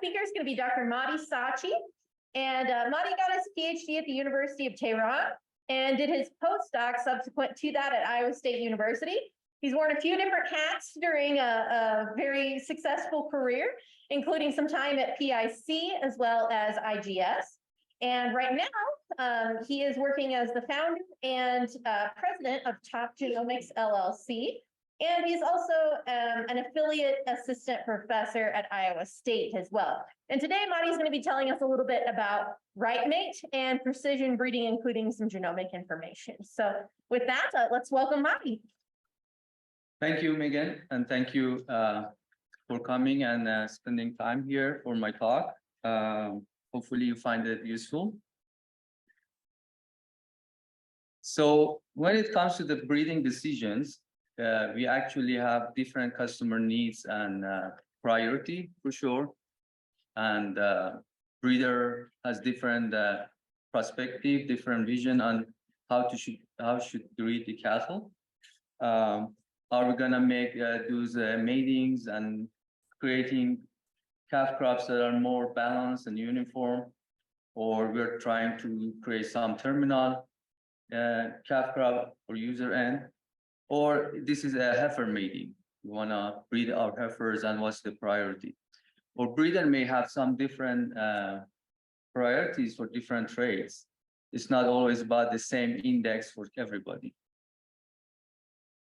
speaker is going to be Dr. Mahdi Saatchi. And Mahdi got his PhD at the University of Tehran and did his postdoc subsequent to that at Iowa State University. He's worn a few different hats during a very successful career, including some time at PIC as well as IGS. And right now, he is working as the founder and president of Top Genomics LLC. And he's also an affiliate assistant professor at Iowa State as well. And today, Mahdi's going to be telling us a little bit about Rightmate and precision breeding, including some genomic information. So with that, let's welcome Mahdi. Thank you, Megan, and thank you for coming and spending time here for my talk. Hopefully you find it useful. So when it comes to the breeding decisions, we actually have different customer needs and priority for sure. And breeder has different perspective, different vision on how should breed the cattle. Are we gonna make those matings and creating calf crops that are more balanced and uniform, or we're trying to create some terminal calf crop for user end, or this is a heifer mating. We wanna breed our heifers, and what's the priority? Or breeder may have some different priorities for different traits. It's not always about the same index for everybody.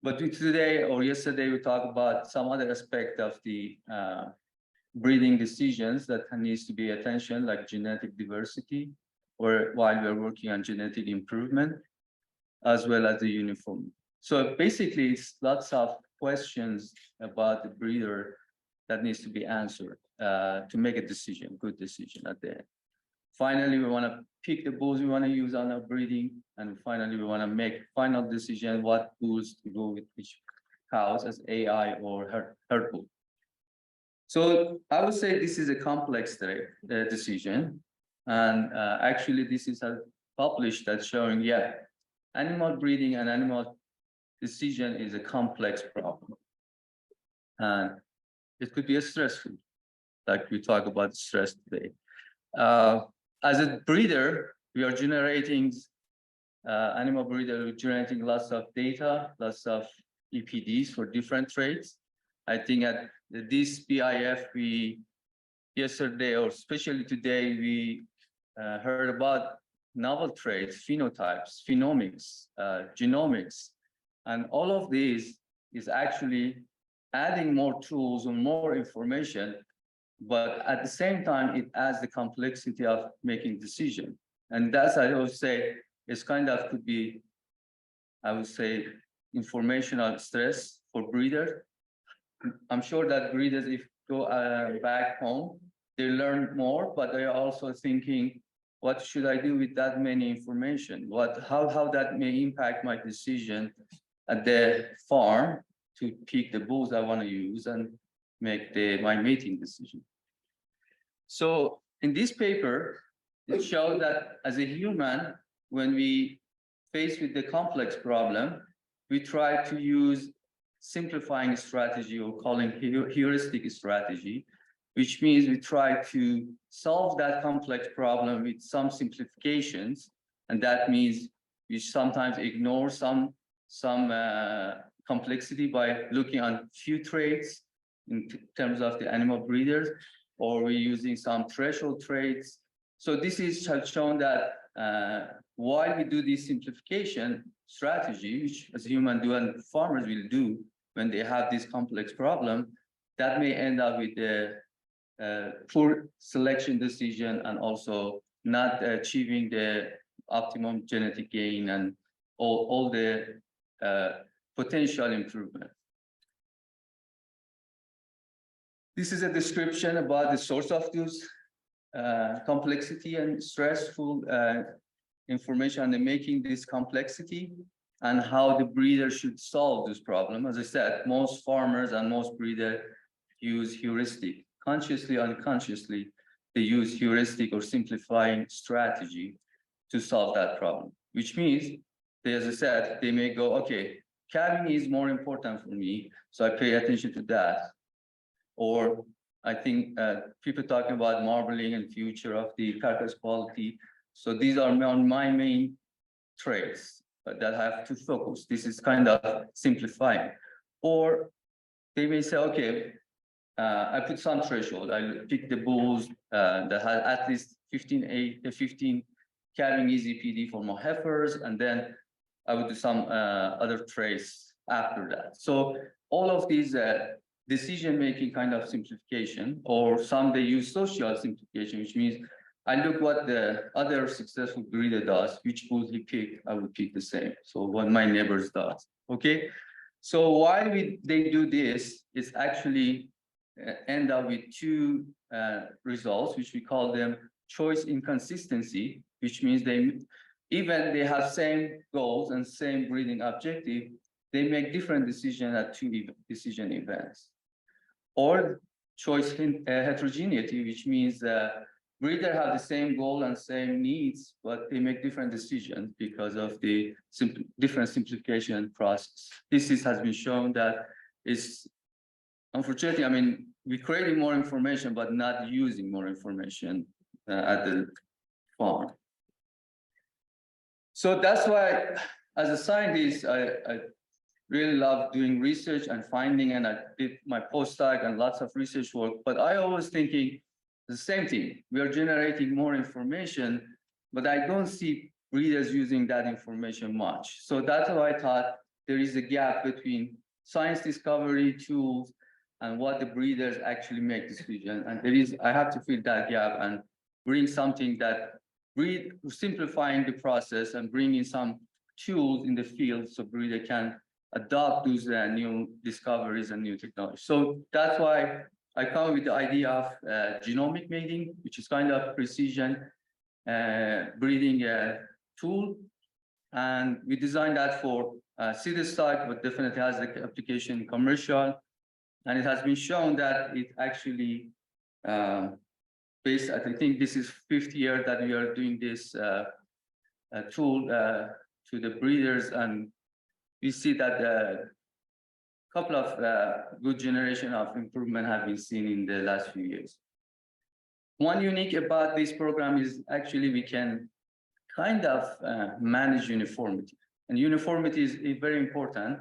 But today or yesterday, we talked about some other aspect of the breeding decisions that needs to be attention, like genetic diversity, or while we're working on genetic improvement, as well as the uniform. So basically, it's lots of questions about the breeder that needs to be answered to make a decision, good decision at the end. Finally, we want to pick the bulls we want to use on our breeding, and finally, we want to make final decision what bulls to go with which cows as AI or herd bull. So I would say this is a complex decision, and actually, this is published that showing, yeah, animal breeding and animal decision is a complex problem, and it could be stressful, like we talk about stress today. As a breeder, we are generating, animal breeder, we're generating lots of data, lots of EPDs for different traits. I think at this BIF, yesterday, or especially today, we heard about novel traits, phenotypes, phenomics, genomics, and all of these is actually adding more tools and more information, but at the same time, it adds the complexity of making decision. And that's, I would say, it's kind of could be, I would say, informational stress for breeders. I'm sure that breeders, if go back home, they learn more, but they're also thinking, what should I do with that many information? How that may impact my decision at the farm to pick the bulls I want to use and make my mating decision. So in this paper, it showed that as a human, when we face with the complex problem, we try to use simplifying strategy, or calling heuristic strategy, which means we try to solve that complex problem with some simplifications. And that means we sometimes ignore some complexity by looking on few traits in terms of the animal breeders, or we're using some threshold traits. So this is shown that while we do this simplification strategy, which as humans do and farmers will do when they have this complex problem, that may end up with the poor selection decision and also not achieving the optimum genetic gain and all the potential improvement. This is a description about the source of those complexity and stressful information and making this complexity, and how the breeder should solve this problem. As I said, most farmers and most breeders use heuristic. Consciously or unconsciously, they use heuristic or simplifying strategy to solve that problem, which means, as I said, they may go, okay, calving is more important for me, so I pay attention to that. Or I think people talking about marbling and future of the carcass quality. So these are my main traits that I have to focus. This is kind of simplifying. Or they may say, okay, I put some threshold. I pick the bulls that has at least 15 calving EZPD for my heifers, and then I would do some other traits after that. So all of these decision-making kind of simplification, or some they use social simplification, which means I look what the other successful breeder does, which bull he pick, I would pick the same. So what my neighbors does, okay? So why they do this is actually end up with two results, which we call them choice inconsistency, which means even they have same goals and same breeding objective, they make different decisions at two decision events. Or choice heterogeneity, which means breeder have the same goal and same needs, but they make different decisions because of the different simplification process. This has been shown that is, unfortunately, I mean, we're creating more information, but not using more information at the farm. So that's why, as a scientist, I really love doing research and finding, and I did my postdoc and lots of research work, but I always thinking the same thing. We are generating more information, but I don't see breeders using that information much. So that's why I thought there is a gap between science discovery tools and what the breeders actually make decisions. And I have to fill that gap and bring something that simplifying the process and bringing some tools in the field so breeder can adopt those new discoveries and new technology. So that's why I come with the idea of genomic mating, which is kind of precision breeding tool. And we designed that for seed stock, but definitely has the application in commercial. And it has been shown that it actually, I think this is 5th year that we are doing this tool to the breeders, and we see that a couple of good generation of improvement have been seen in the last few years. One unique about this program is actually we can kind of manage uniformity. And uniformity is very important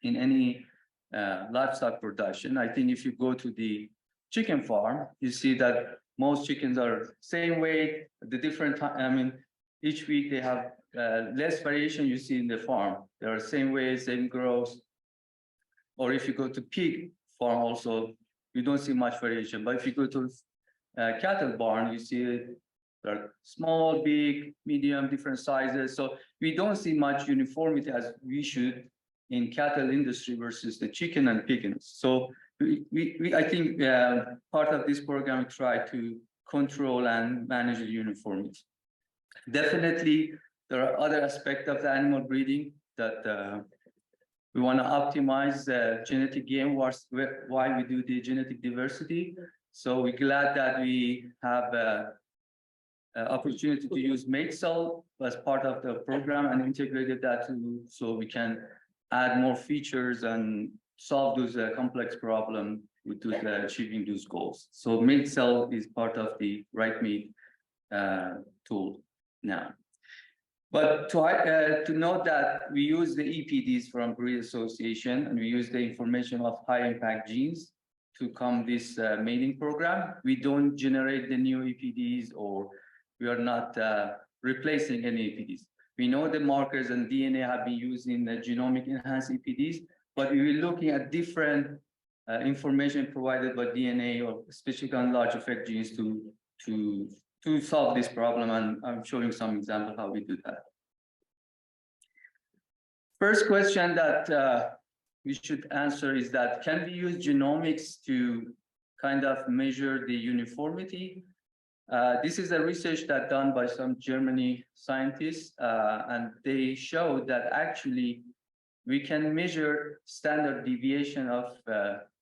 in any livestock production. I think if you go to the chicken farm, you see that most chickens are same weight, the different time. I mean, each week they have less variation you see in the farm. They are same weight, same growth. Or if you go to pig farm also, you don't see much variation. But if you go to cattle barn, you see there are small, big, medium, different sizes. So we don't see much uniformity as we should in cattle industry versus the chicken and pigeons. So I think part of this program we try to control and manage the uniformity. Definitely, there are other aspects of the animal breeding that we want to optimize the genetic game while we do the genetic diversity. So we're glad that we have opportunity to use mate cell as part of the program and integrated that so we can add more features and solve those complex problems with achieving those goals. So mate cell is part of the Rightmate tool now. But to note that we use the EPDs from Breed Association, and we use the information of high impact genes to come this mating program. We don't generate the new EPDs, or we are not replacing any EPDs. We know the markers and DNA have been used in the genomic enhanced EPDs, but we were looking at different information provided by DNA or specific and large effect genes to solve this problem, and I'm showing some example how we do that. First question that we should answer is that, can we use genomics to kind of measure the uniformity? This is a research that done by some Germany scientists, and they showed that actually we can measure standard deviation of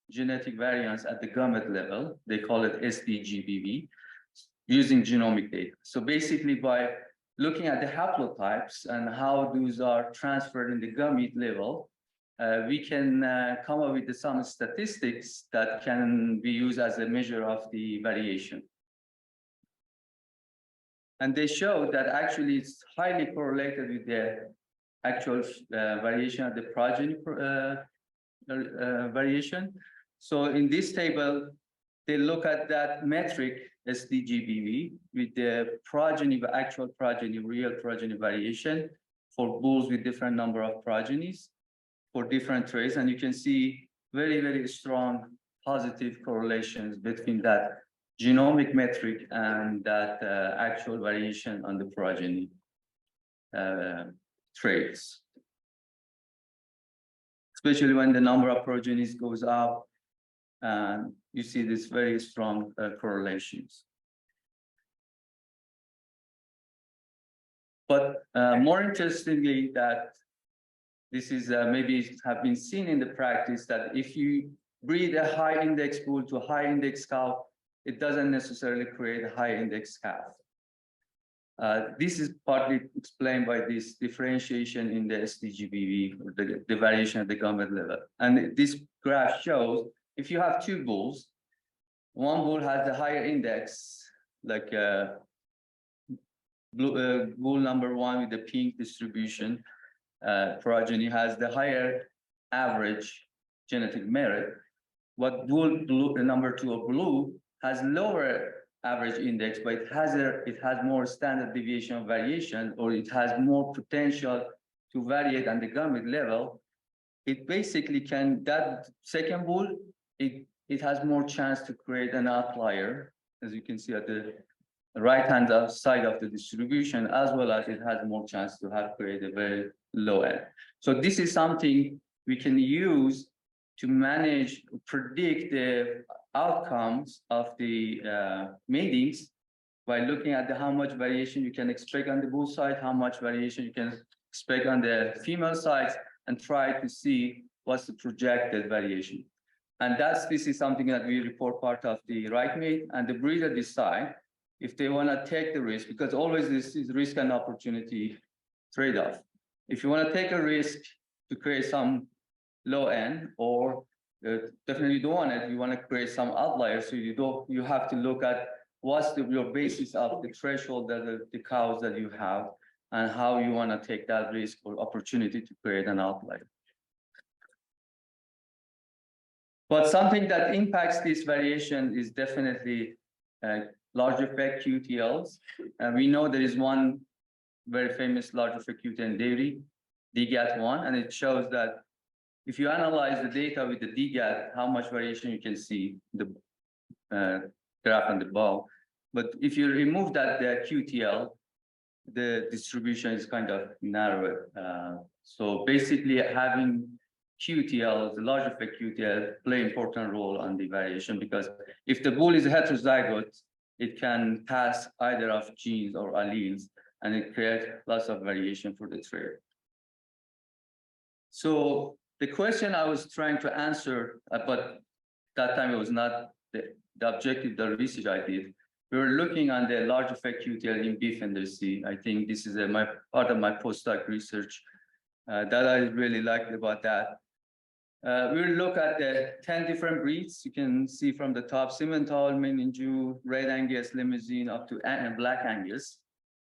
genetic variance at the gamete level. They call it SDGBV, using genomic data. So basically by looking at the haplotypes and how those are transferred in the gamete level, we can come up with some statistics that can be used as a measure of the variation. And they show that actually it's highly correlated with the actual variation of the progeny variation. So in this table, they look at that metric SDGBV with the progeny, actual progeny, real progeny variation for bulls with different number of progenies for different traits. And you can see very, very strong positive correlations between that genomic metric and that actual variation on the progeny traits. Especially when the number of progenies goes up, and you see this very strong correlations. But more interestingly, that this is maybe have been seen in the practice that if you breed a high index bull to a high index cow, it doesn't necessarily create a high index calf. This is partly explained by this differentiation in the SDGBV, or the variation at the gamete level. And this graph shows if you have two bulls, one bull has the higher index, like bull number one with the pink distribution, progeny has the higher average genetic merit. What bull number two or blue has lower average index, but it has more standard deviation of variation, or it has more potential to vary on the gamete level. It basically can, that second bull, it has more chance to create an outlier, as you can see at the right-hand side of the distribution, as well as it has more chance to have create a very low end. So this is something we can use to manage, predict the outcomes of the matings by looking at how much variation you can expect on the bull side, how much variation you can expect on the female side, and try to see what's the projected variation. And this is something that we report part of the Rightmate, and the breeder decide if they want to take the risk, because always this is risk and opportunity trade-off. If you want to take a risk to create some low end, or definitely you don't want it, you want to create some outliers, so you have to look at what's your basis of the threshold that the cows that you have, and how you want to take that risk or opportunity to create an outlier. But something that impacts this variation is definitely large effect QTLs. And we know there is one very famous large effect QTL in dairy, DGAT1, and it shows that if you analyze the data with the DGAT, how much variation you can see, the graph on the bottom. But if you remove that the QTL, the distribution is kind of narrow. So basically having QTL, the large effect QTL, play important role on the variation, because if the bull is heterozygote, it can pass either of genes or alleles, and it creates lots of variation for the trait. So the question I was trying to answer, but that time it was not the objective, the research I did. We were looking on the large effect QTL in beef industry. I think this is part of my postdoc research that I really liked about that. We will look at the 10 different breeds. You can see from the top, Simmental, Meninju, Red Angus, Limousine, up to Black Angus.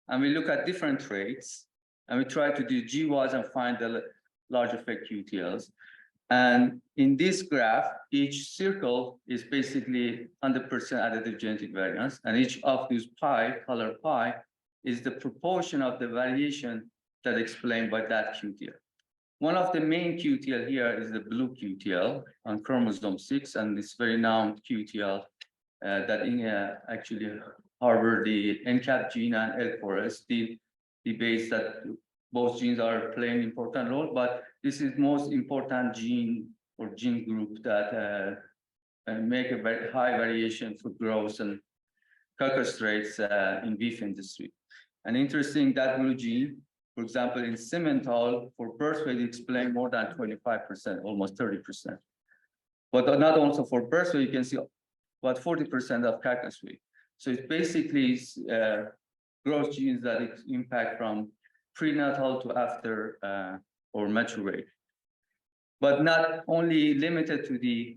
And we look at different traits, and we try to do GWAS and find the large effect QTLs. And in this graph, each circle is basically 100% additive genetic variance, and each of these color pie, is the proportion of the variation that explained by that QTL. One of the main QTL here is the blue QTL on chromosome 6, and this very known QTL that actually harbor the NCAP gene and L4S. Still debates that both genes are playing an important role, but this is most important gene or gene group that make a very high variation for growth and carcass rates in beef industry. And interesting, that blue gene, for example, in Simmental, for birth weight, explain more than 25%, almost 30%. But not also for birth weight, you can see about 40% of carcass weight. So it basically is growth genes that impact from prenatal to after or mature weight. but not only limited to the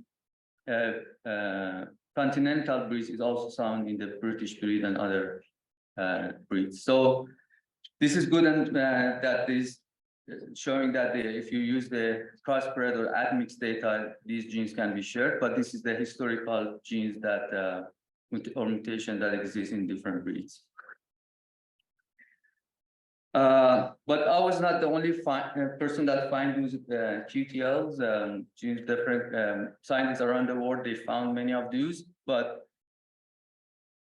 continental breeds, is also found in the British breed and other breeds. So this is good, and that is showing that if you use the crossbred or admixed data, these genes can be shared, but this is the historical genes that or mutation that exists in different breeds. But I was not the only person that find those QTLs, genes. Different scientists around the world, they found many of these. But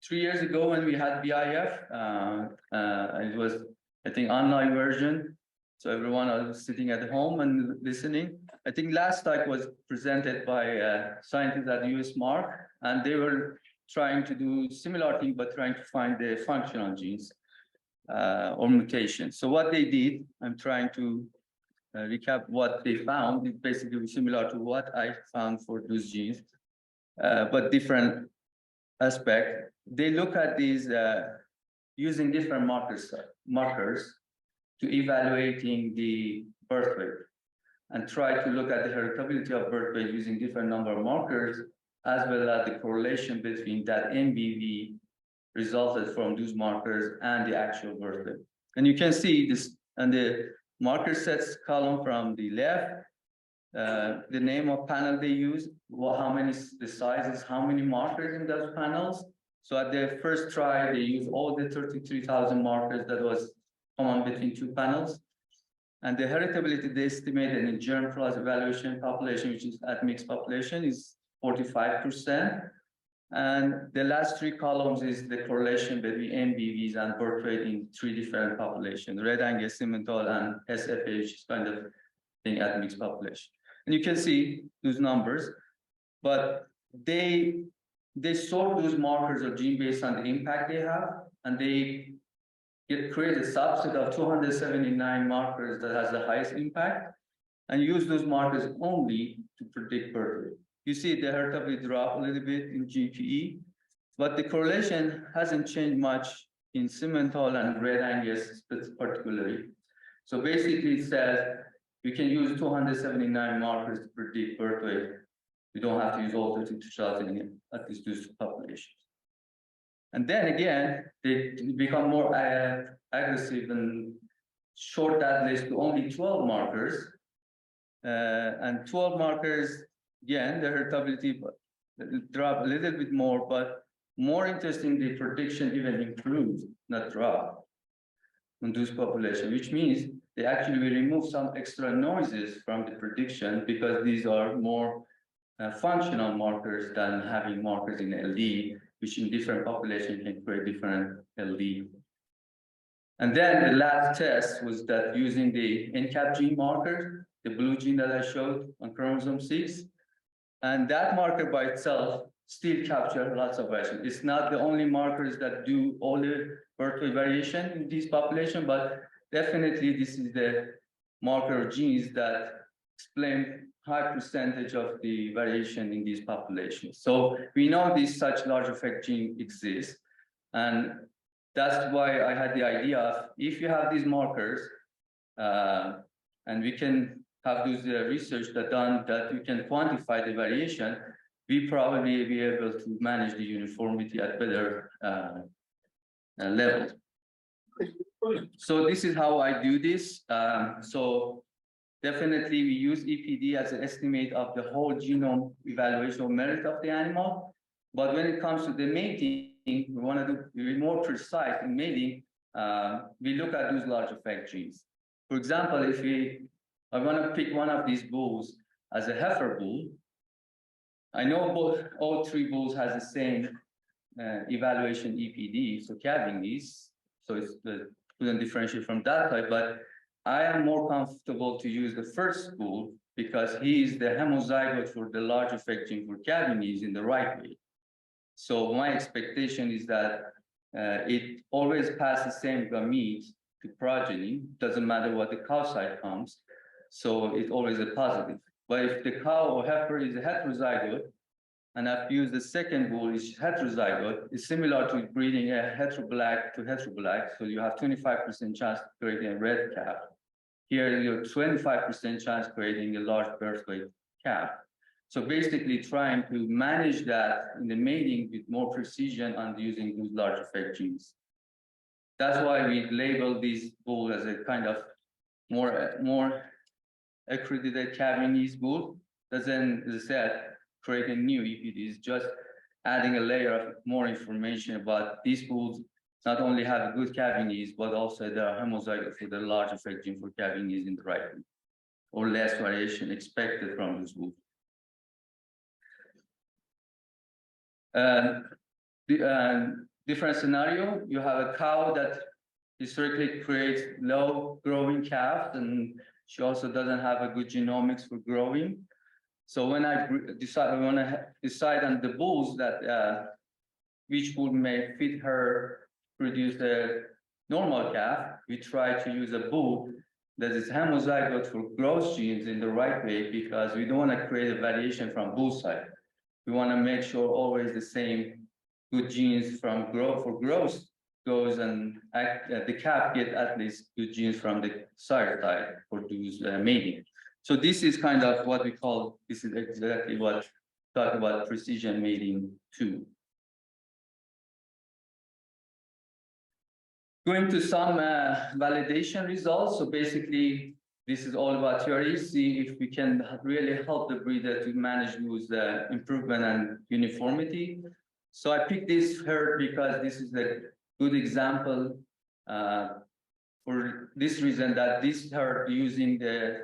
3 years ago, when we had BIF, it was, I think, online version. So everyone was sitting at home and listening. I think last talk was presented by scientists at US Mark, and they were trying to do similar thing, but trying to find the functional genes or mutations. So what they did, I'm trying to recap what they found. It's basically similar to what I found for those genes, but different aspect. They look at these using different markers to evaluating the birth weight, and try to look at the heritability of birth weight using different number of markers, as well as the correlation between that MBV resulted from those markers and the actual birth weight. And you can see this on the marker sets column from the left, the name of panel they use, how many, the sizes, how many markers in those panels. So at the first try, they used all the 33,000 markers that was common between two panels. And the heritability they estimated in germ plus evaluation population, which is at mixed population, is 45%. And the last three columns is the correlation between MBVs and birth weight in three different populations: Red Angus, Simmental, and SFH kind of thing at mixed population. And you can see those numbers, but they sort those markers of gene based on the impact they have, and they create a subset of 279 markers that has the highest impact, and use those markers only to predict birth weight. You see the heritability drop a little bit in GPE, but the correlation hasn't changed much in Simmental and Red Angus particularly. So basically it says you can use 279 markers to predict birth weight. You don't have to use all 32,000 in at least those two populations. And then again, they become more aggressive and short that list to only 12 markers. And 12 markers, again, the heritability drop a little bit more, but more interesting, the prediction even improved, not drop on those populations, which means they actually will remove some extra noises from the prediction, because these are more functional markers than having markers in LD, which in different populations can create different LD. And then the last test was that using the NCAP gene marker, the blue gene that I showed on chromosome 6, and that marker by itself still captures lots of variation. It's not the only markers that do all the birth weight variation in this population, but definitely this is the marker of genes that explain high percentage of the variation in these populations. So we know this such large effect gene exists, and that's why I had the idea of, if you have these markers, and we can have those research done that you can quantify the variation, we probably be able to manage the uniformity at better levels. So this is how I do this. So definitely we use EPD as an estimate of the whole genome evaluation of merit of the animal. But when it comes to the mating, we want to be more precise in mating. We look at those large effect genes. For example, if I want to pick one of these bulls as a heifer bull, I know all three bulls has the same evaluation EPD, so calving these, so it's couldn't differentiate from that type, but I am more comfortable to use the first bull because he is the homozygote for the large effect gene for calving is in the right way. So my expectation is that it always passes the same gamete to progeny, doesn't matter what the cow side comes, so it's always a positive. But if the cow or heifer is a heterozygote, and I've used the second bull is heterozygote, it's similar to breeding a heteroblack to heteroblack, so you have 25% chance of creating a red calf. Here, you're 25% chance creating a large birth weight calf. So basically trying to manage that in the mating with more precision and using those large effect genes. That's why we label these bulls as a kind of more accredited calving yeast bull. Doesn't, as I said, create a new EPDs, just adding a layer of more information about these bulls. Not only have a good calving yeast, but also they are homozygous for the large effect gene for calving yeast in the right group, or less variation expected from this bulls. Different scenario, you have a cow that historically creates low growing calves, and she also doesn't have a good genomics for growing. So when I decide on the bulls that which bull may fit her, produce a normal calf, we try to use a bull that is homozygote for growth genes in the right way, because we don't want to create a variation from bull side. We want to make sure always the same good genes from growth goes, and the calf get at least good genes from the sire side for those mating. So this is kind of what we call, this is exactly what talk about precision mating too. Going to some validation results. So basically, this is all about theory. See if we can really help the breeder to manage those improvement and uniformity. So I picked this herd because this is a good example for this reason, that this herd using the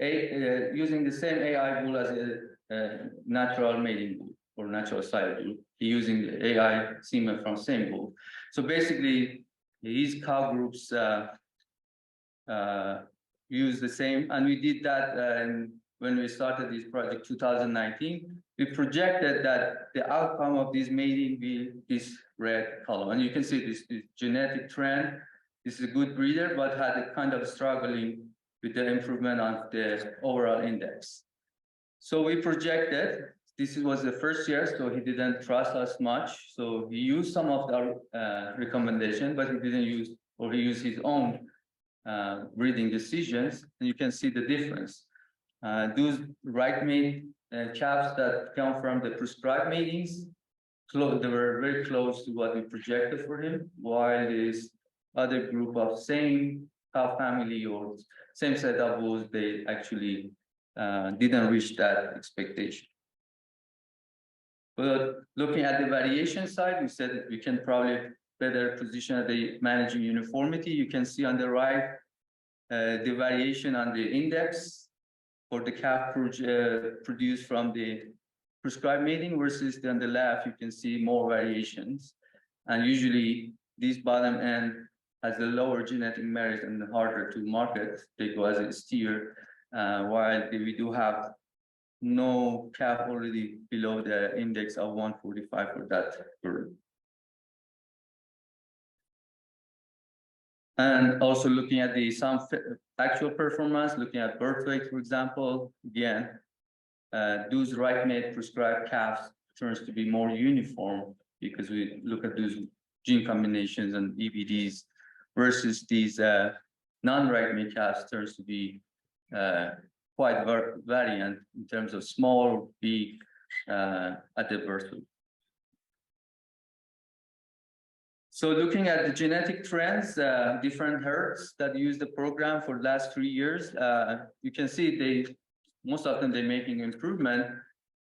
same AI bull as a natural mating bull or natural sire bull, using the AI semen from same bull. So basically, these cow groups use the same, and we did that when we started this project 2019. We projected that the outcome of this mating will be this red column, and you can see this genetic trend. This is a good breeder, but had a kind of struggling with the improvement of the overall index. So we projected. This was the first year, so he didn't trust us much. So he used some of the recommendation, but he didn't use, or he used his own breeding decisions, and you can see the difference. Those Rightmate calves that come from the prescribed matings, they were very close to what we projected for him, while this other group of same cow family or same set of bulls, they actually didn't reach that expectation. But looking at the variation side, we said that we can probably better position at the managing uniformity. You can see on the right the variation on the index for the calf produced from the prescribed mating versus on the left, you can see more variations. And usually this bottom end has a lower genetic merit and harder to market. They go as a steer, while we do have no calf already below the index of 145 for that group. And also looking at the some actual performance, looking at birth weight, for example, again, those Rightmate prescribed calves turns to be more uniform because we look at those gene combinations and EBDs versus these non-Rightmate calves turns to be quite variant in terms of small, big at the birth weight. So looking at the genetic trends, different herds that use the program for the last 3 years, you can see most of them they're making improvement,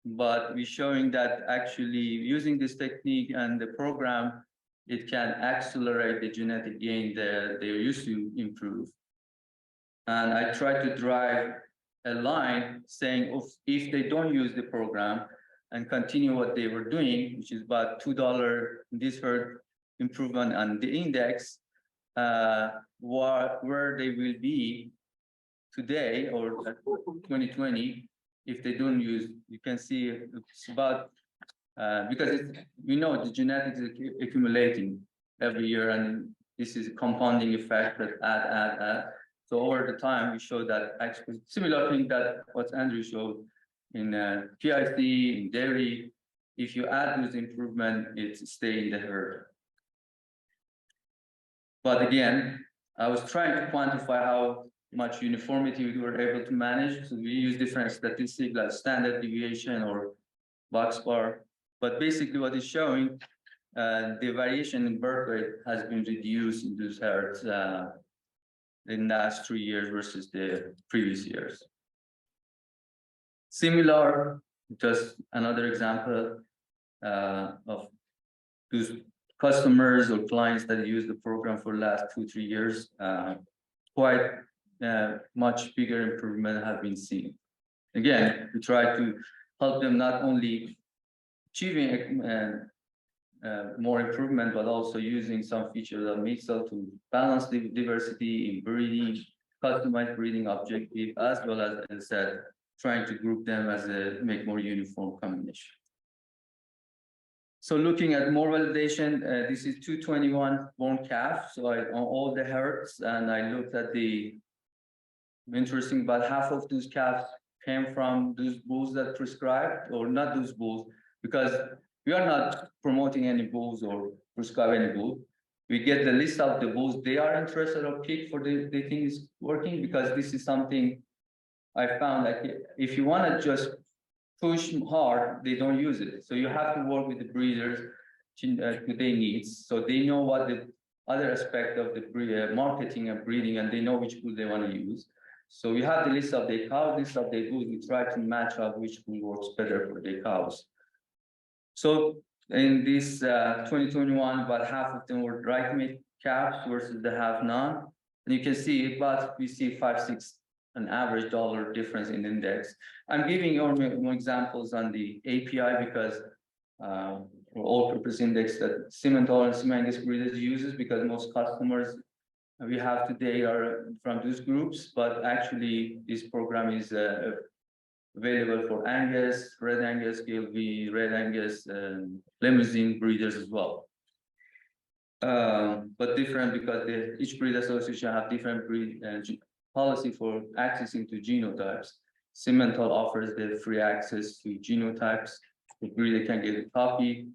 but we're showing that actually using this technique and the program, it can accelerate the genetic gain that they used to improve. And I try to drive a line saying if they don't use the program and continue what they were doing, which is about $2 in this herd improvement on the index, where they will be today or 2020 if they don't use. You can see it's about because we know the genetics is accumulating every year, and this is a compounding effect that add. So over the time, we show that actually similar thing that what Andrew showed in PIC, in dairy. If you add those improvement, it stay in the herd. But again, I was trying to quantify how much uniformity we were able to manage. So we use different statistics like standard deviation or box bar. But basically what it's showing, the variation in birth rate has been reduced in those herds in the last 3 years versus the previous years. Similar, just another example of those customers or clients that use the program for the last 2-3 years, quite much bigger improvement have been seen. Again, we try to help them not only achieving more improvement, but also using some features of Mixel to balance the diversity in breeding, customized breeding objective, as well as I said, trying to group them as a make more uniform combination. So looking at more validation, this is 221 born calf. So on all the herds, and I looked at the interesting, about half of those calves came from those bulls that prescribed, or not those bulls, because we are not promoting any bulls or prescribe any bull. We get the list of the bulls they are interested or pick for they think is working, because this is something I found, like if you want to just push hard, they don't use it. So you have to work with the breeders to their needs, so they know what the other aspect of the marketing and breeding, and they know which bull they want to use. So we have the list of their cows, list of their bulls. We try to match up which bull works better for their cows. So in this 2021, about half of them were Rightmate calves versus the half none. And you can see, but we see 5-6 an average dollar difference in index. I'm giving you more examples on the API because for all-purpose index that Simmental and Simangus breeders uses, because most customers we have today are from those groups, but actually this program is available for Angus, Red Angus, GLB, Red Angus, and Limousin breeders as well. But different because each breed association have different breed policy for accessing to genotypes. Simmental offers the free access to genotypes. The breeder can get a copy.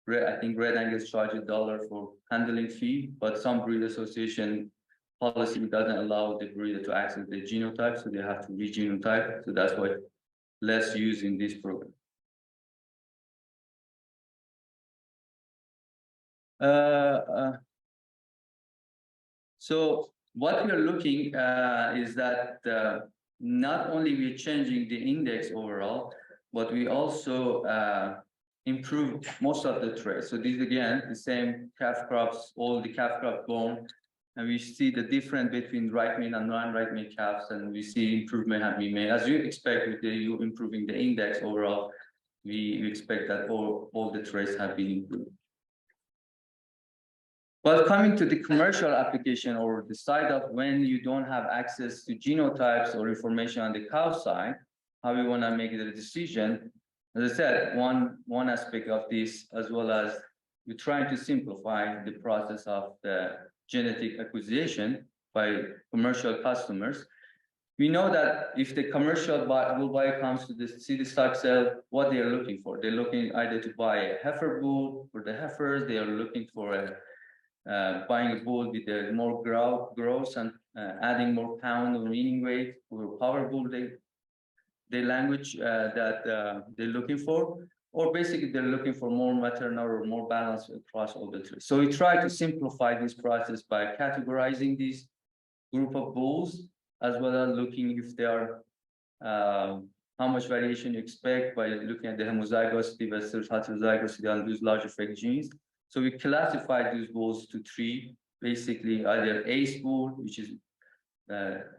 I think Red Angus charges $1 for handling fee, but some breed association policy doesn't allow the breeder to access the genotype, so they have to re-genotype. So that's why less use in this program. So what we are looking is that not only we're changing the index overall, but we also improve most of the traits. So these again, the same calf crops, all the calf crop bone, and we see the difference between Rightmate and non-Rightmate calves, and we see improvement have been made. As you expect with you improving the index overall, we expect that all the traits have been improved. But coming to the commercial application or the side of when you don't have access to genotypes or information on the cow side, how we want to make the decision. As I said, one aspect of this, as well as we're trying to simplify the process of the genetic acquisition by commercial customers. We know that if the commercial bull buyer comes to see the stock sale, what they are looking for. They're looking either to buy a heifer bull for the heifers, they are looking for buying a bull with a more growth and adding more pound or meaning weight, or power bull, the language that they're looking for, or basically they're looking for more maternal or more balance across all the three. So we try to simplify this process by categorizing this group of bulls, as well as looking if they are how much variation you expect by looking at the homozygosity versus heterozygosity on those large effect genes. So we classified these bulls to 3, basically either ace bull, which is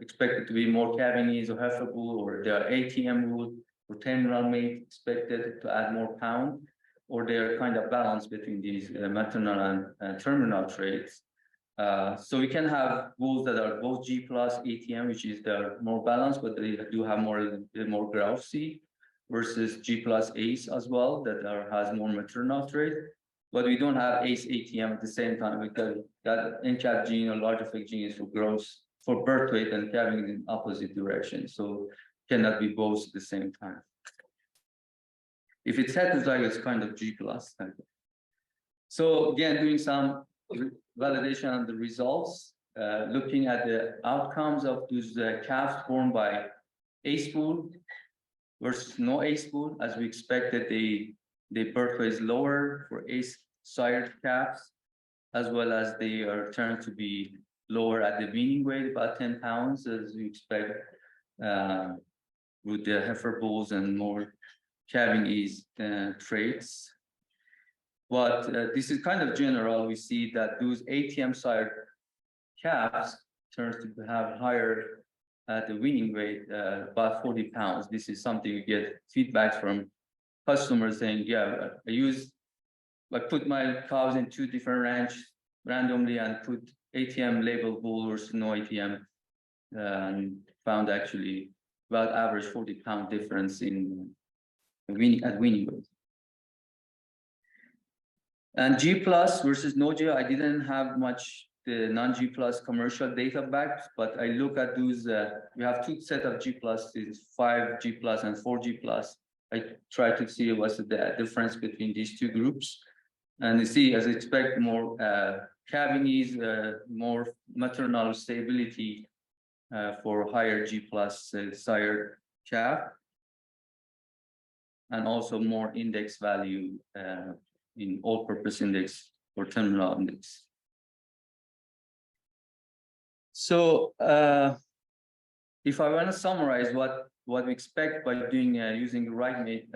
expected to be more Cabanese or heifer bull, or they are ATM bull or terminal mate expected to add more pound, or they are kind of balanced between these maternal and terminal traits. So we can have bulls that are both G plus ATM, which is they're more balanced, but they do have more grouchy, versus G plus ace as well, that has more maternal trait. But we don't have ace ATM at the same time, because that NCAP gene or large effect gene is for growth, for birth weight, and carrying in opposite direction. So cannot be both at the same time. If it's heterozygous, it's kind of G plus. So again, doing some validation on the results. looking at the outcomes of those calves born by A spool versus no A spool, as we expected, the birth weight is lower for A sired calves, as well as they are turned to be lower at the weaning weight, about 10 pounds, as we expect with the heifer bulls and more calving ease traits. But this is kind of general. We see that those ATM sired calves turns to have higher the weaning weight, about 40 pounds. This is something we get feedback from customers saying, yeah, I put my cows in 2 different ranches randomly and put ATM labeled bull versus no ATM, and found actually about average 40-pound difference in weaning weight. And G plus versus no G, I didn't have much the non-G plus commercial data back, but I look at those, we have 2 set of G plus, is 5G plus and 4G plus. I try to see what's the difference between these 2 groups. And you see, as I expect, more calving ease, more maternal stability for higher G plus sire calf, and also more index value in all-purpose index or terminal index. So if I want to summarize what we expect by doing using the Rightmate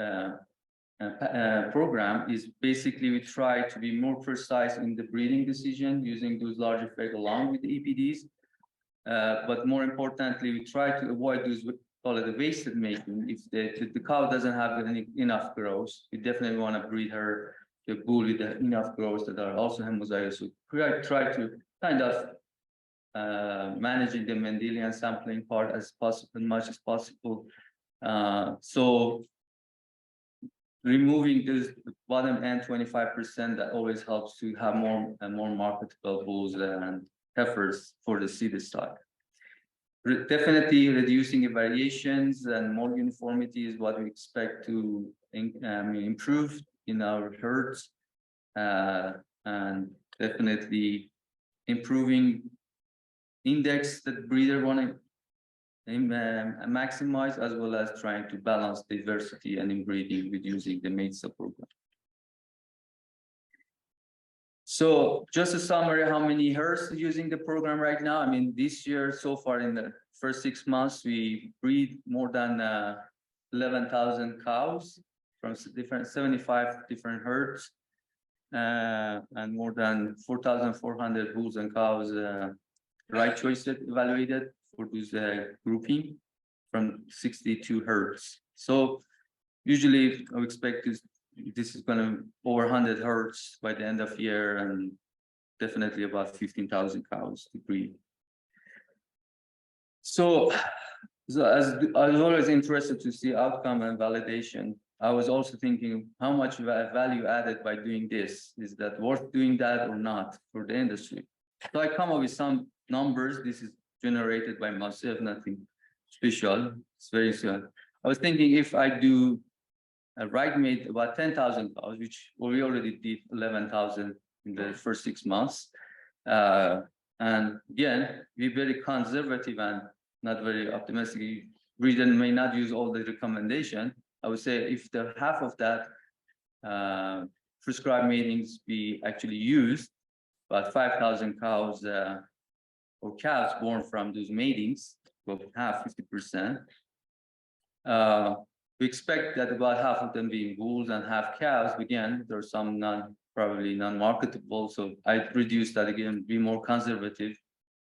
program is basically we try to be more precise in the breeding decision using those large effects along with the EPDs. But more importantly, we try to avoid those, call it the wasted mating. If the cow doesn't have enough growth, we definitely want to breed her to a bull with enough growth that are also homozygous. So we try to kind of managing the Mendelian sampling part as much as possible. So removing this bottom end 25%, that always helps to have more and more marketable bulls and heifers for the seed stock. Definitely reducing the variations and more uniformity is what we expect to improve in our herds, and definitely improving index that breeder want to maximize, as well as trying to balance diversity and inbreeding with using the mate program. So just a summary, how many herds using the program right now? I mean, this year so far in the first 6 months, we breed more than 11,000 cows from 75 different herds, and more than 4,400 bulls and cows right choice evaluated for this grouping from 62 herds. So usually I expect this is going to over 100 herds by the end of year, and definitely about 15,000 cows to breed. So as I was always interested to see outcome and validation, I was also thinking how much value added by doing this. Is that worth doing that or not for the industry? So I come up with some numbers. This is generated by myself, nothing special. It's very simple. I was thinking if I do a Rightmate about 10,000 cows, which we already did 11,000 in the first 6 months. And again, be very conservative and not very optimistic. Breeder may not use all the recommendation. I would say if the half of that prescribed matings be actually used, about 5,000 cows or calves born from those matings, about half, 50%. We expect that about half of them being bulls and half calves. Again, there are some probably non-marketable, so I reduced that again, be more conservative.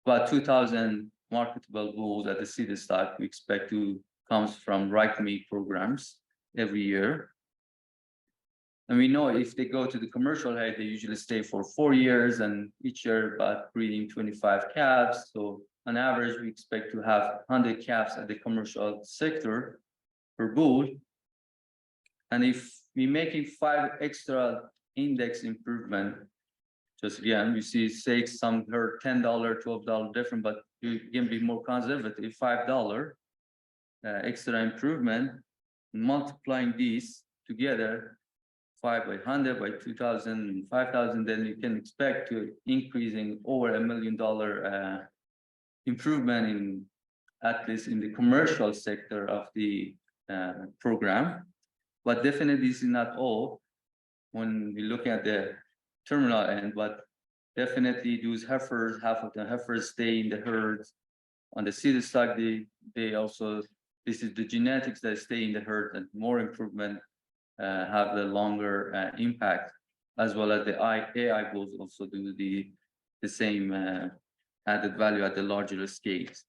About 2,000 marketable bulls at the seed stock we expect to comes from Rightmate programs every year. And we know if they go to the commercial head, they usually stay for 4 years, and each year about breeding 25 calves. So on average, we expect to have 100 calves at the commercial sector per bull. And if we make it 5 extra index improvement, just again, we see say some herd $10, $12 different, but you can be more conservative, $5 extra improvement, multiplying these together, 5 by 100 by 2,000, 5,000, then you can expect to increasing over $1 million improvement in at least in the commercial sector of the program. But definitely this is not all when we look at the terminal end, but definitely those heifers, half of the heifers stay in the herds. On the seed stock, they also, this is the genetics that stay in the herd, and more improvement have the longer impact, as well as the AI bulls also do the same added value at the larger scales.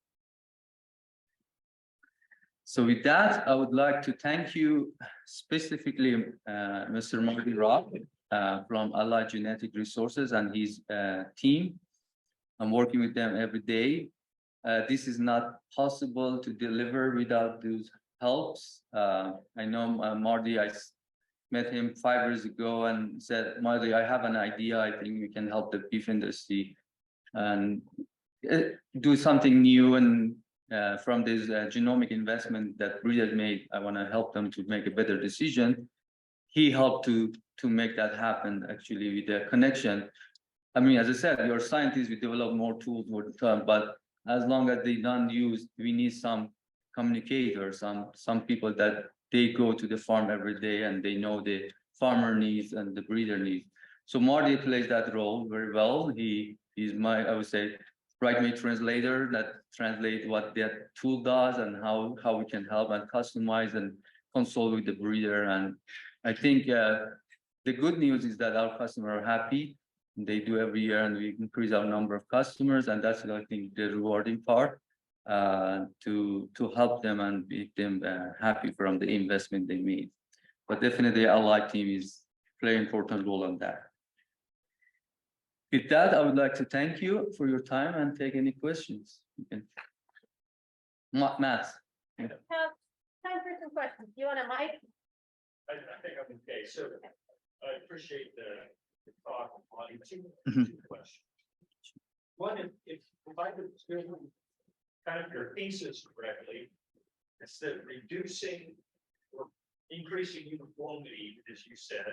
So with that, I would like to thank you specifically, Mr. Mahdi from Allied Genetic Resources and his team. I'm working with them every day. This is not possible to deliver without those helps. I know Mahdi, I met him 5 years ago and said, Mahdi, I have an idea. I think we can help the beef industry and do something new. And from this genomic investment that breeders made, I want to help them to make a better decision. He helped to make that happen, actually, with the connection. I mean, as I said, we are scientists, we develop more tools all the time, but as long as they don't use, we need some communicators, some people that they go to the farm every day and they know the farmer needs and the breeder needs. So Mahdi plays that role very well. He's my, I would say, Rightmate translator that translates what that tool does and how we can help and customize and consult with the breeder. And I think the good news is that our customers are happy. They do every year, and we increase our number of customers, and that's, I think, the rewarding part to help them and make them happy from the investment they made. But definitely, our Allied team is playing an important role on that. With that, I would like to thank you for your time and take any questions. You can. Matt. Have time for some questions. Do you want a mic? I think I'm okay. So I appreciate the talk on two questions. One, if I could kind of your thesis correctly, it's that reducing or increasing uniformity, as you said,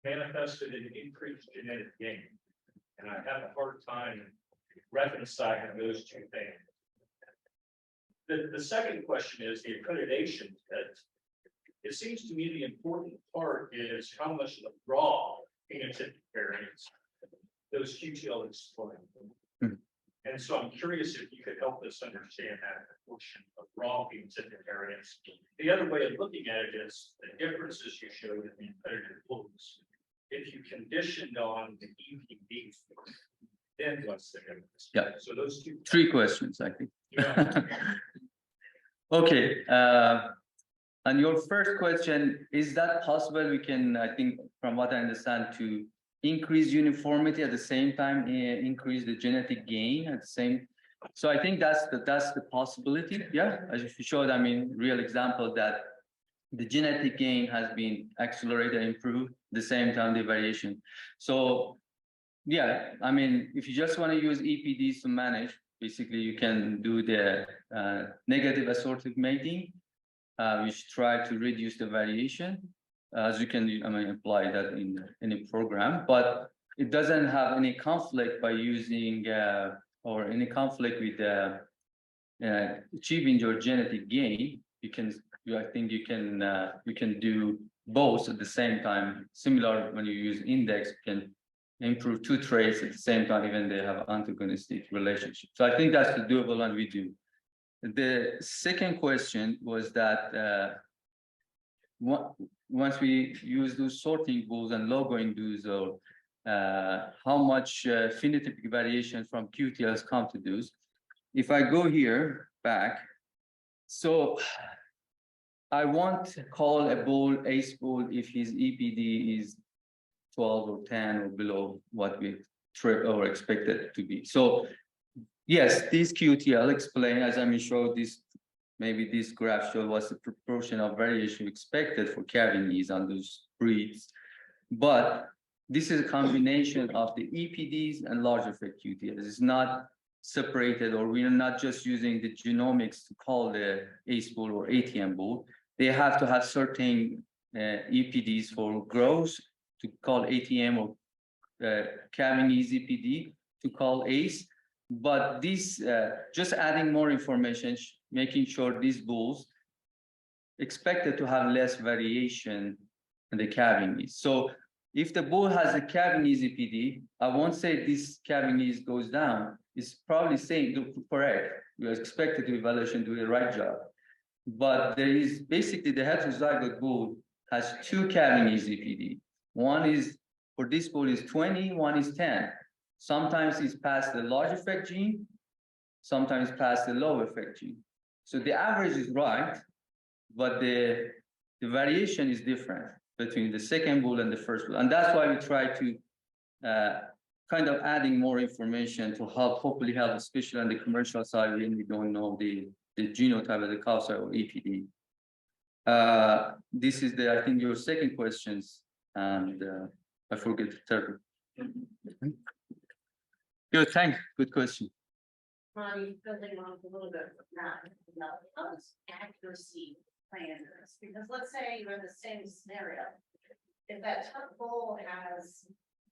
manifested in increased genetic gain. And I have a hard time reconciling those two things. The second question is the accreditation. That it seems to me the important part is how much of the raw phenotypic variance those QTL explain. And so I'm curious if you could help us understand that portion of raw phenotypic variance. The other way of looking at it is the differences you showed in the accredited books. If you conditioned on the EPD, then what's the difference? Yeah. So those two. 3 questions, I think. Yeah. Okay. And your first question, is that possible? We can, I think, from what I understand, to increase uniformity at the same time, increase the genetic gain at the same. So I think that's the possibility. Yeah, as you showed, I mean, real example that the genetic gain has been accelerated, improved, at the same time the variation. So yeah, I mean, if you just want to use EPDs to manage, basically you can do the negative assortative mating, which try to reduce the variation. As you can, I mean, apply that in any program, but it doesn't have any conflict by using or any conflict with achieving your genetic gain. You can, I think you can do both at the same time. Similar when you use index, you can improve 2 traits at the same time, even they have antagonistic relationship. So I think that's the doable, and we do. The second question was that once we use those sorting bulls and logoing those, or how much phenotypic variation from QTLs come to those. If I go here back, so I won't call a bull ace bull if his EPD is 12 or 10 or below what we or expected to be. So yes, this QTL explain, as I showed this, maybe this graph shows what's the proportion of variation expected for calving knees on those breeds. But this is a combination of the EPDs and larger fed QTLs. It's not separated, or we are not just using the genomics to call the ace bull or ATM bull. They have to have certain EPDs for growth to call ATM or calving easy PD to call ACE. But this just adding more information, making sure these bulls expected to have less variation in the calving ease. So if the bull has a calving ease EPD, I won't say this calving ease goes down. It's probably saying correct. We are expected to evaluation do the right job. But there is basically the heterozygote bull has two calving ease EPD. One is for this bull is 20, one is 10. Sometimes it's past the large effect gene, sometimes past the low effect gene. So the average is right, but the variation is different between the second bull and the first bull. And that's why we try to kind of adding more information to help, hopefully help, especially on the commercial side when we don't know the genotype of the cow side or EPD. This is I think your second questions, and I forget the third. Good, thanks. Good question. Mahdi, building on a little bit of that, how does accuracy play into this? Because let's say you're in the same scenario. If that top bull has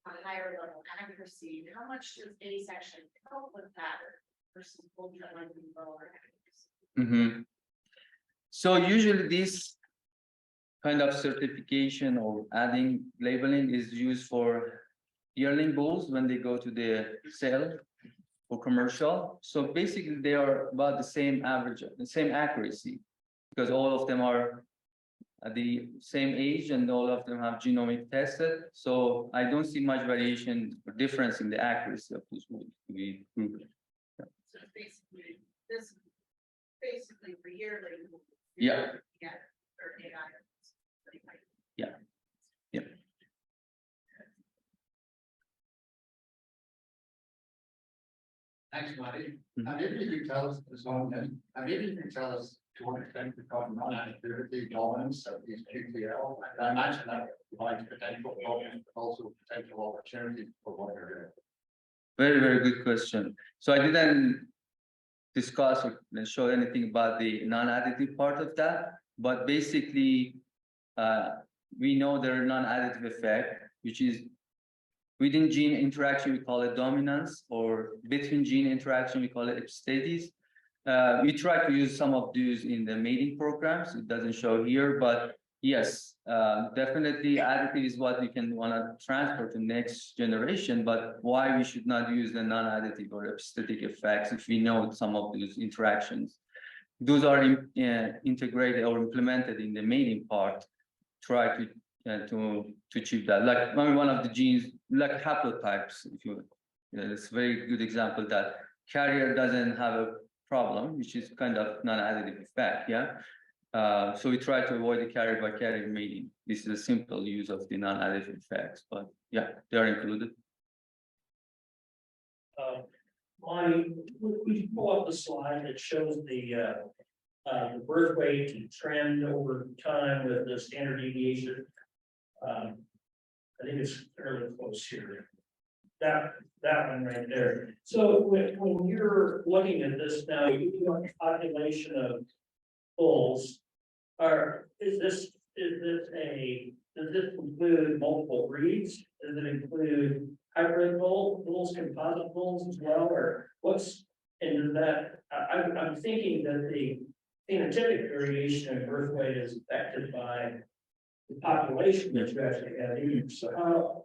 a higher level accuracy, how much does ACE actually help with that versus bull that might be lower accuracy? So usually this kind of certification or adding labeling is used for yearling bulls when they go to the sale for commercial. So basically they are about the same average, the same accuracy, because all of them are at the same age and all of them have genomic tested. So I don't see much variation or difference in the accuracy of those bulls to be proven. So basically, this basically for yearly. Yeah. Yeah. 38 items. Yeah. Yeah. Thanks, Mahdi. Maybe you can tell us this one, and maybe you can tell us to what extent the government activity dominance of these QTL. I imagine that provides potential problems, but also potential opportunities for what they're doing. Very, very good question. So I didn't discuss or show anything about the non-additive part of that, but basically, we know there are non-additive effect, which is within gene interaction, we call it dominance, or between gene interaction, we call it epistates. We try to use some of these in the mating programs. It doesn't show here, but yes, definitely additive is what we can want to transfer to next generation, but why we should not use the non-additive or epistatic effects if we know some of those interactions. Those are integrated or implemented in the mating part, try to achieve that. Like one of the genes, like haplotypes, if you, it's a very good example that carrier doesn't have a problem, which is kind of non-additive effect, yeah. So we try to avoid the carrier by carrier mating. This is a simple use of the non-additive effects, but yeah, they are included. We pull up the slide that shows the birth weight and trend over time with the standard deviation. I think it's fairly close here. That one right there. So when you're looking at this now, you want a population of bulls. Does this include multiple breeds? Does it include hybrid bulls, composite bulls as well, or what's? And is that I'm thinking that the phenotypic variation in birth weight is affected by the population that you actually have here. So how?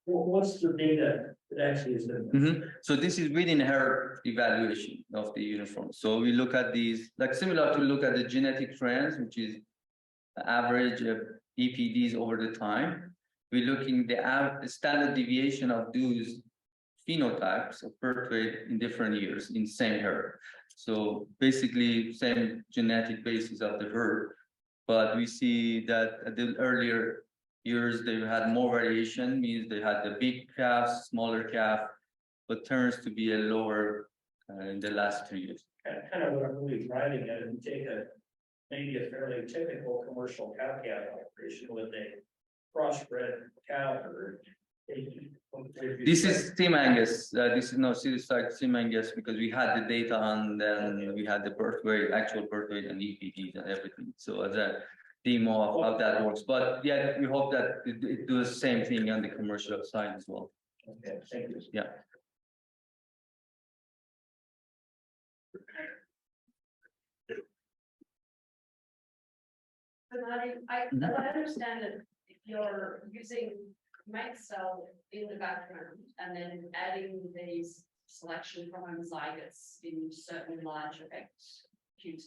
What's the data that actually is in? So this is within her evaluation of the uniform. So we look at these, like similar to look at the genetic trends, which is the average of EPDs over the time. We're looking the standard deviation of those phenotypes of birth weight in different years in same herd. So basically same genetic basis of the herd, but we see that at the earlier years they had more variation, means they had the big calf, smaller calf, but turns to be a lower in the last 3 years. Kind of what I'm really driving at, and take maybe a fairly typical commercial cow-calf operation with a crossbred cow herd. This is Team Angus. This is no serious Team Angus because we had the data on, then we had the birth weight, actual birth weight, and EPDs and everything. So demo of how that works. But yeah, we hope that it does the same thing on the commercial side as well. Okay, thank you. Yeah. But I understand that if you're using mate cell in the background and then adding these selection from homozygotes in certain large effects.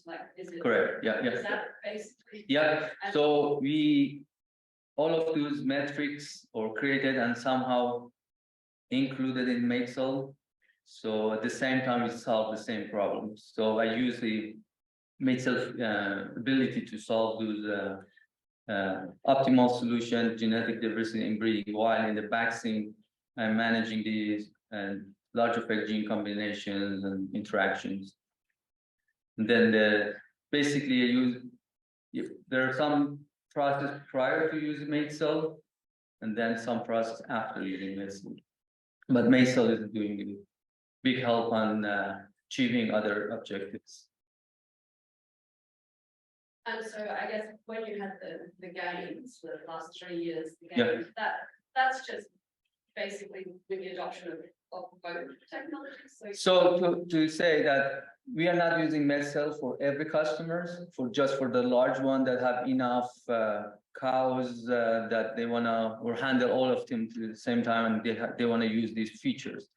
Like, is it? Correct. Yeah. Is that basically? Yeah. So all of those metrics are created and somehow included in MateCell. So at the same time, we solve the same problems. So I use the MateCell ability to solve those optimal solution, genetic diversity in breeding, while in the vaccine, I'm managing these large effect gene combinations and interactions. And then basically there are some process prior to using MateCell, and then some process after using MateCell. But MateCell is doing a big help on achieving other objectives. And so I guess when you had the gains for the last 3 years, the gains, that's just basically with the adoption of both technologies. So to say that we are not using MateCell for every customers, just for the large one that have enough cows that they wanna or handle all of them at the same time, and they wanna use these features.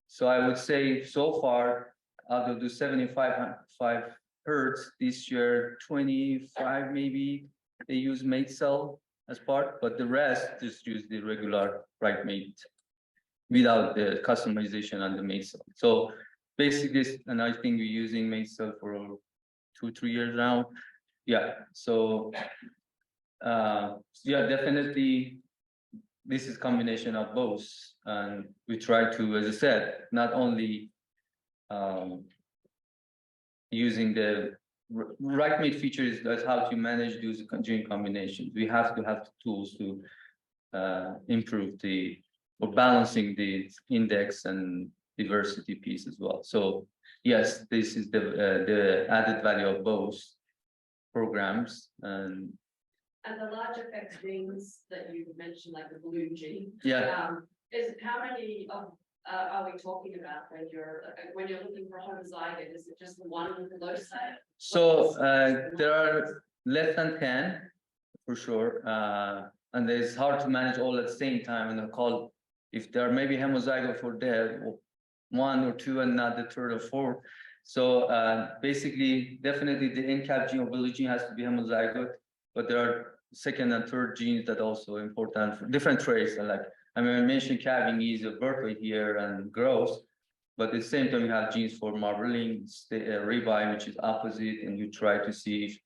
So I would say so far out of the 75 hertz this year, 25 maybe they use MateCell as part, but the rest just use the regular Rightmate without the customization on the MateCell. So basically, and I think we're using MateCell for 2-3 years now. Yeah. So yeah, definitely this is combination of both, and we try to, as I said, not only using the Rightmate features, that's how to manage those gene combinations. We have to have tools to improve or balancing the index and diversity piece as well. So yes, this is the added value of both programs. And the large effect genes that you mentioned, like the blue gene. Yeah. Is how many of are we talking about when you're looking for homozygote? Is it just the one loci? So there are less than 10 for sure, and it's hard to manage all at the same time. And I call if there are maybe homozygote for there, 1 or 2, and not the third or fourth. So basically, definitely the NCAP gene or blue gene has to be homozygote, but there are second and third genes that are also important for different traits. Like I mentioned, calving is a birth weight here and growth, but at the same time you have genes for marbling, ribeye, which is opposite, and you try to see if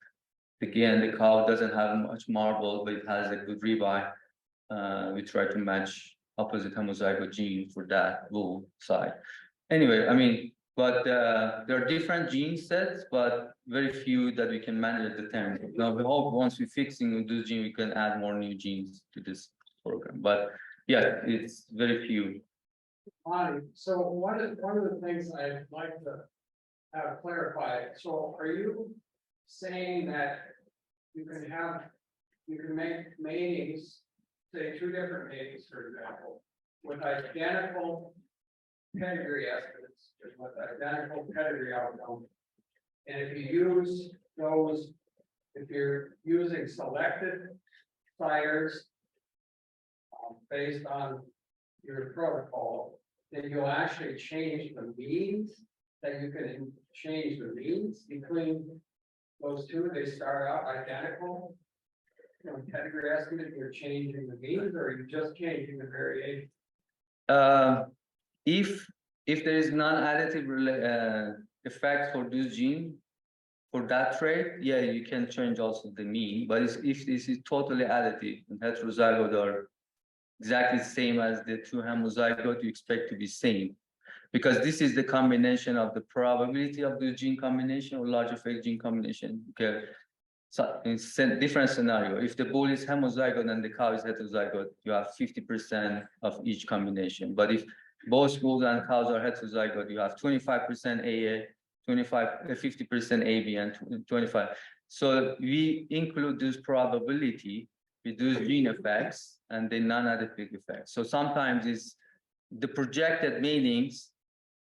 again the cow doesn't have much marble, but it has a good ribeye. We try to match opposite homozygote gene for that bull side. Anyway, I mean, but there are different gene sets, but very few that we can manage at the time. Now we hope once we're fixing those genes, we can add more new genes to this program. But yeah, it's very few. So one of the things I'd like to have clarified. So are you saying that you can make matings, say 2 different matings, for example, with identical pedigree estimates, with identical pedigree outcome, and if you use those, if you're using selected sires based on your protocol, then you'll actually change the means, that you can change the means between those two. They start out identical. Pedigree estimate, you're changing the means, or are you just changing the variation? If there is non-additive effect for this gene, for that trait, yeah, you can change also the mean. But if this is totally additive and heterozygote are exactly the same as the 2 homozygote, you expect to be same, because this is the combination of the probability of the gene combination or large effect gene combination. Okay, so in different scenario, if the bull is homozygote and the cow is heterozygote, you have 50% of each combination. But if both bulls and cows are heterozygote, you have 25% AA, 50% AB and 25. So we include this probability with those gene effects and the non-additive effects. So sometimes it's the projected meanings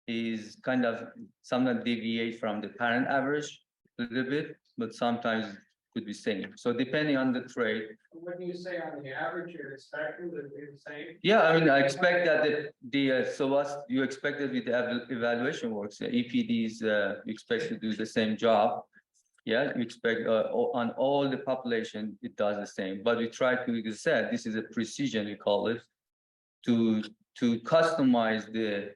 is kind of sometimes deviate from the parent average a little bit, but sometimes could be same. So depending on the trait. When you say on the average, you're expecting that they're the same? Yeah, I mean, I expect that so what you expected with the evaluation works, the EPDs, you expect to do the same job. Yeah, you expect on all the population, it does the same. But we try to, like I said, this is a precision, we call it, to customize the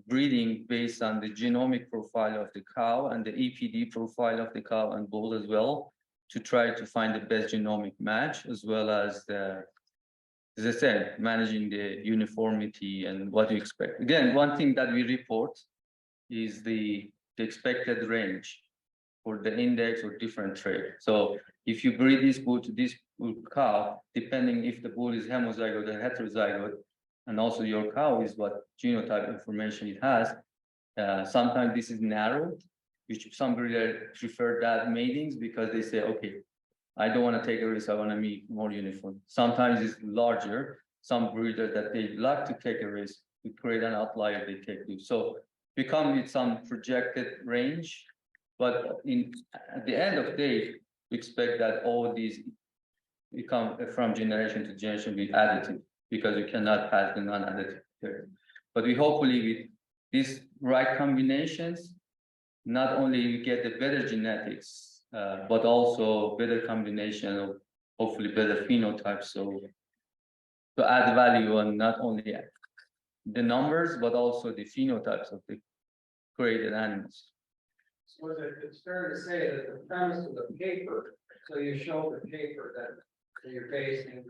breeding based on the genomic profile of the cow and the EPD profile of the cow and bull as well, to try to find the best genomic match, as well as the, as I said, managing the uniformity and what you expect. Again, one thing that we report is the expected range for the index or different trait. So if you breed this bull to this bull cow, depending if the bull is homozygote or heterozygote, and also your cow is what genotype information it has, sometimes this is narrow, which some breeders prefer that matings because they say, okay, I don't want to take a risk, I want to be more uniform. Sometimes it's larger, some breeders that they like to take a risk to create an outlier, they take it. So we come with some projected range, but at the end of the day, we expect that all these become from generation to generation with additive, because you cannot pass the non-additive period. But we hopefully with these right combinations, not only we get the better genetics, but also better combination of hopefully better phenotypes. So to add value on not only the numbers, but also the phenotypes of the created animals. So it's fair to say that the premise of the paper, so you show the paper that you're basing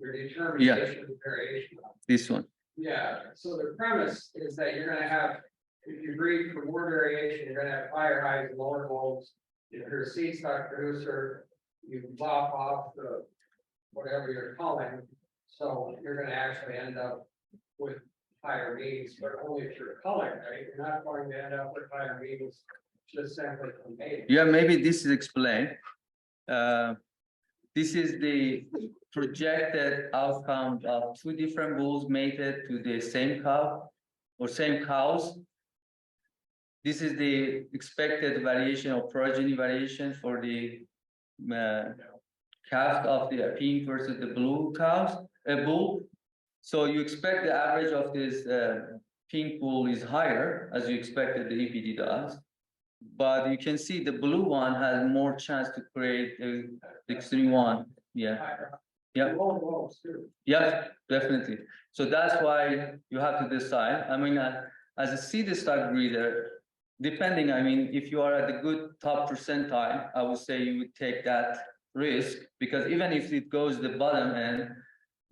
your determination of variation on. This one. Yeah, so the premise is that you're gonna have, if you breed for more variation, you're gonna have higher highs, lower lows. If you're a seed stock producer, you lop off the whatever you're calling, so you're gonna actually end up with higher means, but only if you're culling, right? You're not going to end up with higher means just simply from mating. Yeah, maybe this is explained. This is the projected outcome of two different bulls mated to the same cow or same cows. This is the expected variation or progeny variation for the calf of the pink versus the blue cows, bull. So you expect the average of this pink bull is higher, as you expected the EPD does. But you can see the blue one has more chance to create the extreme one. Yeah. Yeah. Yeah, definitely. So that's why you have to decide. I mean, as a seed stock breeder, depending, I mean, if you are at the good top percentile, I would say you would take that risk, because even if it goes the bottom end,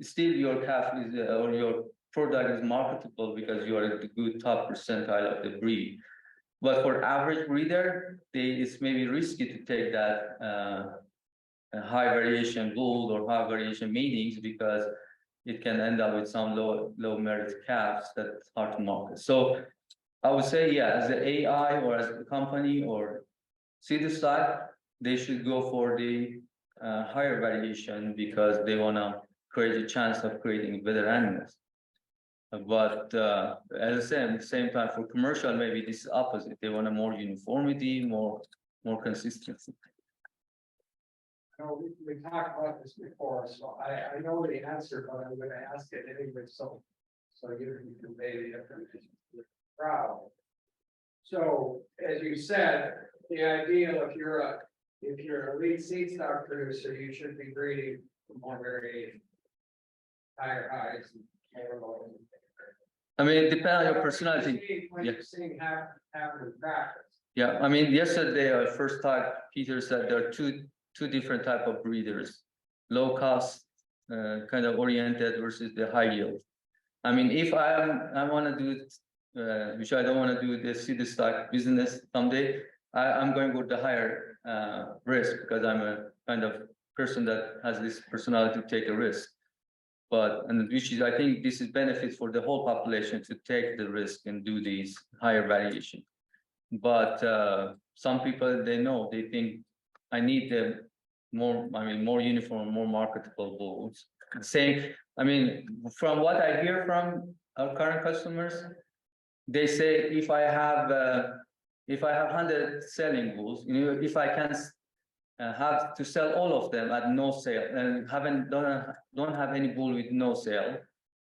still your calf is or your product is marketable because you are at the good top percentile of the breed. But for average breeder, it's maybe risky to take that high variation bull or high variation matings, because it can end up with some low merit calves that's hard to market. So I would say, yeah, as the AI or as the company or seed stock, they should go for the higher variation because they want to create a chance of creating better animals. But as I said, at the same time, for commercial, maybe this is opposite. They want a more uniformity, more consistency. No, we talked about this before, so I know the answer, but I'm gonna ask it anyway, so you can convey the information to the crowd. So, as you said, the idea if you're a lead seed stock producer, you should be breeding for more variation, higher highs and lower lows. I mean, it depends on your personality. When you're seeing happen in practice. Yeah, I mean, yesterday, first time, Peter said there are two different type of breeders, low cost, kind of oriented versus the high yield. I mean, if I want to do it, which I don't want to do the seed stock business someday, I'm going with the higher risk, because I'm a kind of person that has this personality to take a risk. But, and which is, I think this is benefit for the whole population to take the risk and do these higher variation. But some people, they think I need the more uniform, more marketable bulls. Saying, from what I hear from our current customers, they say if I have 100 selling bulls, if I can have to sell all of them at no sale and don't have any bull with no sale,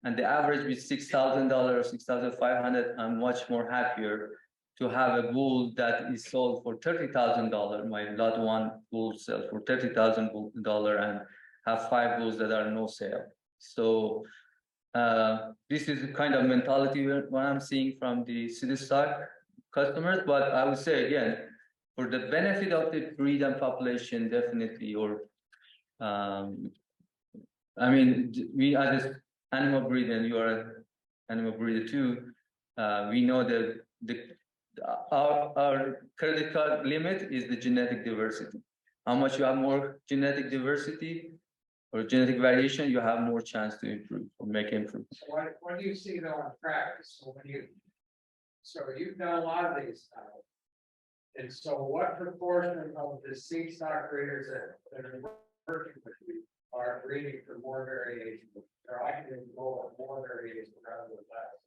and the average with $6,000, $6,500, I'm much more happier to have a bull that is sold for $30,000. My lot one bull sells for $30,000 and have 5 bulls that are no sale. So this is the kind of mentality what I'm seeing from the city stock customers. But I would say again, for the benefit of the breed and population, definitely, or we as an animal breeder, and you are an animal breeder too, we know that our credit card limit is the genetic diversity. How much you have more genetic diversity or genetic variation, you have more chance to improve or make improvements. So when do you see that in practice? So you've done a lot of these now. And so what proportion of the seed stock breeders that are working with you are breeding for more variation? Or I can go for more variation rather than less?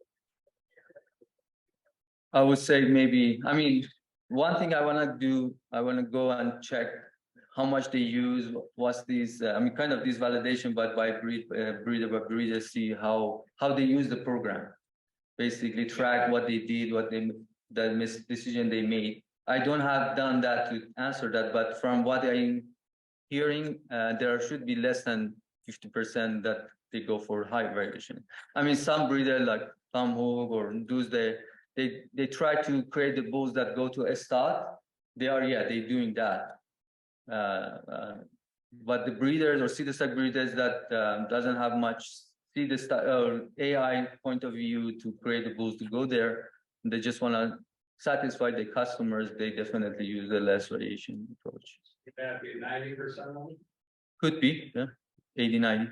I would say maybe, one thing I want to do, I want to go and check how much they use, what's these, kind of this validation, but by breeder by breeder, see how they use the program. Basically track what they did, the decision they made. I don't have done that to answer that, but from what I'm hearing, there should be less than 50% that they go for high variation. Some breeder like Tom Hoog or Tuesday, they try to create the bulls that go to a stud. They're doing that. But the breeders or seed stock breeders that doesn't have much seed stock or AI point of view to create the bulls to go there, they just want to satisfy the customers, they definitely use the less variation approach. Could that be 90% of them? Could be, yeah, 80, 90.